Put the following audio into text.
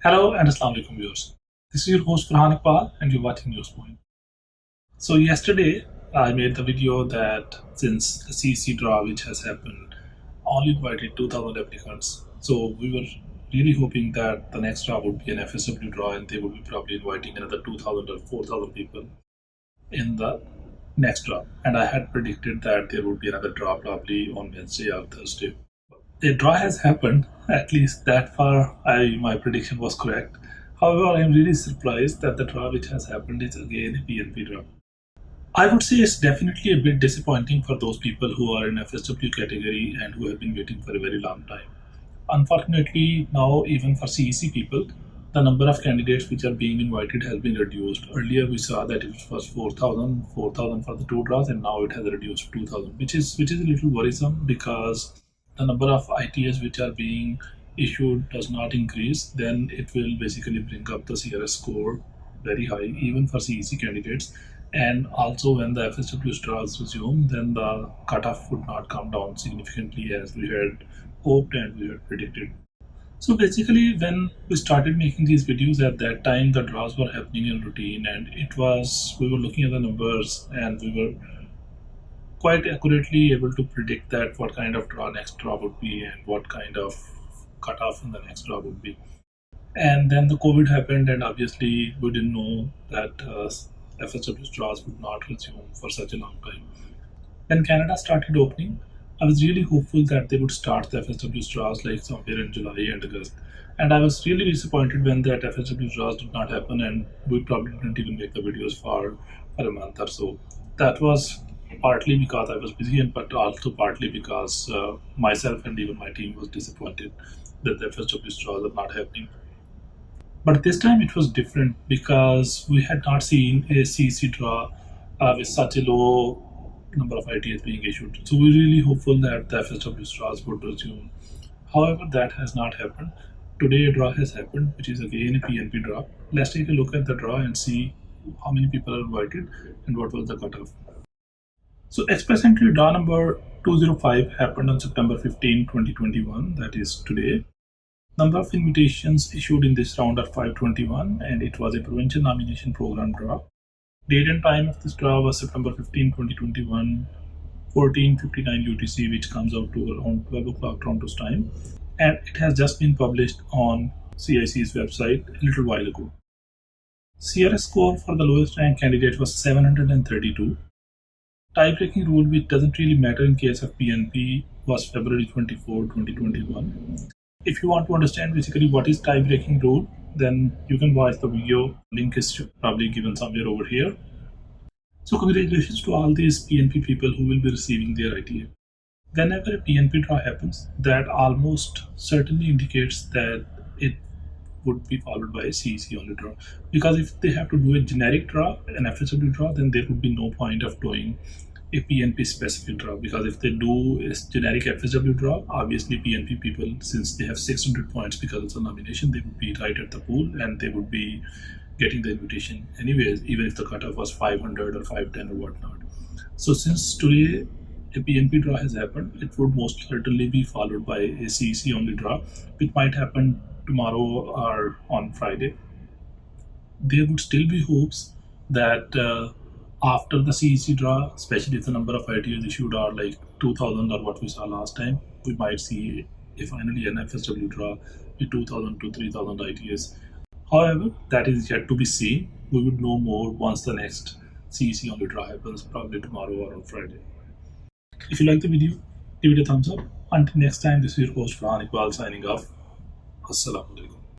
Hello and Assalamu alaikum viewers. This is your host Farhan Iqbal and you're watching Newspoint. So yesterday I made the video that since the CC draw which has happened only invited 2000 applicants. So we were really hoping that the next draw would be an FSW draw and they would be probably inviting another 2000 or 4000 people in the next draw. And I had predicted that there would be another draw probably on Wednesday or Thursday. A draw has happened, at least that far my prediction was correct. However, I am really surprised that the draw which has happened is again a PNP draw. I would say it's definitely a bit disappointing for those people who are in FSW category and who have been waiting for a very long time. Unfortunately, now even for CEC people, the number of candidates which are being invited has been reduced. Earlier we saw that it was 4,000 for the two draws, and now it has reduced to 2,000, which is a little worrisome because the number of ITS which are being issued does not increase. Then it will basically bring up the CRS score very high even for CEC candidates. And also when the FSW draws resume, then the cutoff would not come down significantly as we had hoped and we had predicted. So basically when we started making these videos, at that time the draws were happening in routine, and we were looking at the numbers and we were quite accurately able to predict that what kind of next draw would be and what kind of cutoff in the next draw would be. And then the COVID happened, and obviously we didn't know that FSW draws would not resume for such a long time. When Canada started opening, I was really hopeful that they would start the FSW draws like somewhere in July and August. And I was really disappointed when that FSW draws did not happen, and we probably didn't even make the videos for a month or so. That was partly because I was busy, but also partly because myself and even my team was disappointed that the FSW draws are not happening. But this time it was different because we had not seen a CC draw with such a low number of ITS being issued. So we're really hopeful that the FSW draws would resume. However, that has not happened. Today a draw has happened, which is again a PNP draw. Let's take a look at the draw and see how many people are invited and what was the cutoff. So Express Entry draw number 205 happened on September 15, 2021, that is today. Number of invitations issued in this round are 521, and it was a provincial nomination program draw. Date and time of this draw was September 15, 2021, 14:59 UTC, which comes out to around 12 o'clock Toronto's time. And it has just been published on CIC's website a little while ago. CRS score for the lowest ranked candidate was 732. Tie-breaking rule, which doesn't really matter in case of PNP, was February 24, 2021. If you want to understand basically what is tie-breaking rule, then you can watch the video. Link is probably given somewhere over here. So congratulations to all these PNP people who will be receiving their ITA. Whenever a PNP draw happens, that almost certainly indicates that it would be followed by a CEC only draw. Because if they have to do a generic draw, an FSW draw, then there would be no point of doing a PNP specific draw, because if they do a generic FSW draw, obviously PNP people, since they have 600 points because it's a nomination, they would be right at the pool and they would be getting the invitation anyways, even if the cutoff was 500 or 510 or whatnot. So since today a PNP draw has happened, it would most certainly be followed by a CEC only draw, which might happen tomorrow or on Friday. There would still be hopes that after the CEC draw, especially if the number of ITS issued are like 2000 or what we saw last time, we might see finally an FSW draw with 2000 to 3000 ITS. However, that is yet to be seen. We would know more once the next CEC only draw happens, probably tomorrow or on Friday. If you like the video, give it a thumbs up. Until next time, this is your host Farhan Iqbal signing off. Assalamu alaikum.